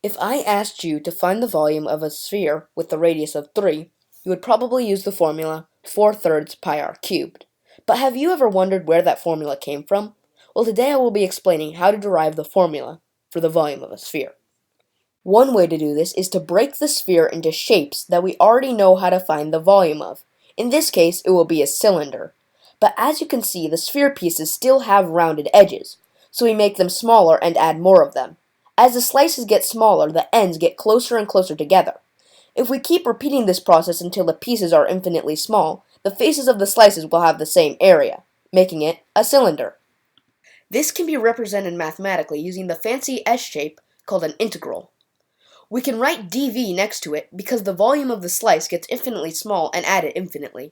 If I asked you to find the volume of a sphere with a radius of 3, you would probably use the formula 4/3 pi r cubed. But have you ever wondered where that formula came from? Well, today I will be explaining how to derive the formula for the volume of a sphere. One way to do this is to break the sphere into shapes that we already know how to find the volume of. In this case, it will be a cylinder. But as you can see, the sphere pieces still have rounded edges, so we make them smaller and add more of them. As the slices get smaller, the ends get closer and closer together. If we keep repeating this process until the pieces are infinitely small, the faces of the slices will have the same area, making it a cylinder. This can be represented mathematically using the fancy S shape called an integral. We can write dv next to it because the volume of the slice gets infinitely small and added infinitely.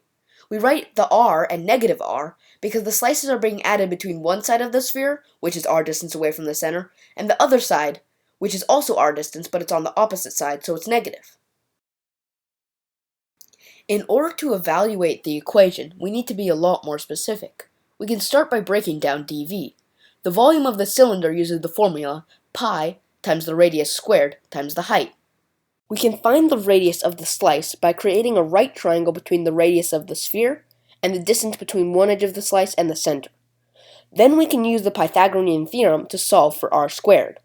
We write the r and negative r because the slices are being added between one side of the sphere, which is r distance away from the center, and the other side, which is also r distance, but it's on the opposite side, so it's negative. In order to evaluate the equation, we need to be a lot more specific. We can start by breaking down dv. The volume of the cylinder uses the formula pi times the radius squared times the height. We can find the radius of the slice by creating a right triangle between the radius of the sphere and the distance between one edge of the slice and the center. Then we can use the Pythagorean theorem to solve for r squared.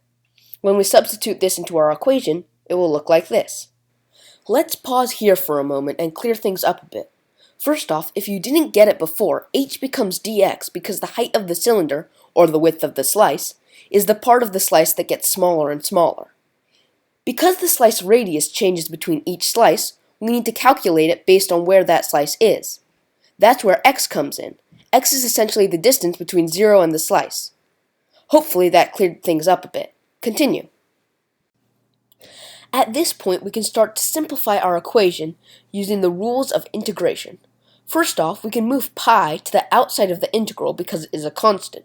When we substitute this into our equation, it will look like this. Let's pause here for a moment and clear things up a bit. First off, if you didn't get it before, h becomes dx because the height of the cylinder, or the width of the slice, is the part of the slice that gets smaller and smaller. Because the slice radius changes between each slice, we need to calculate it based on where that slice is. That's where x comes in. X is essentially the distance between 0 and the slice. Hopefully that cleared things up a bit. Continue. At this point, we can start to simplify our equation using the rules of integration. First off, we can move pi to the outside of the integral because it is a constant.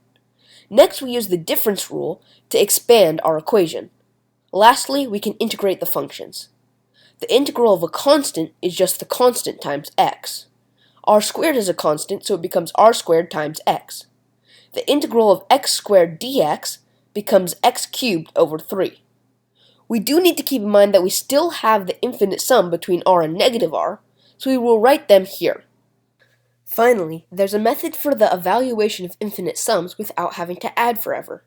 Next, we use the difference rule to expand our equation. Lastly, we can integrate the functions. The integral of a constant is just the constant times x. R squared is a constant, so it becomes r squared times x. The integral of x squared dx becomes x cubed over 3. We do need to keep in mind that we still have the infinite sum between r and negative r, so we will write them here. Finally, there's a method for the evaluation of infinite sums without having to add forever.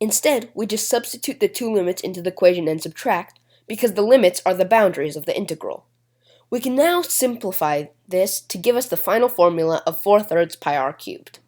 Instead, we just substitute the two limits into the equation and subtract, because the limits are the boundaries of the integral. We can now simplify this to give us the final formula of 4/3 pi r cubed.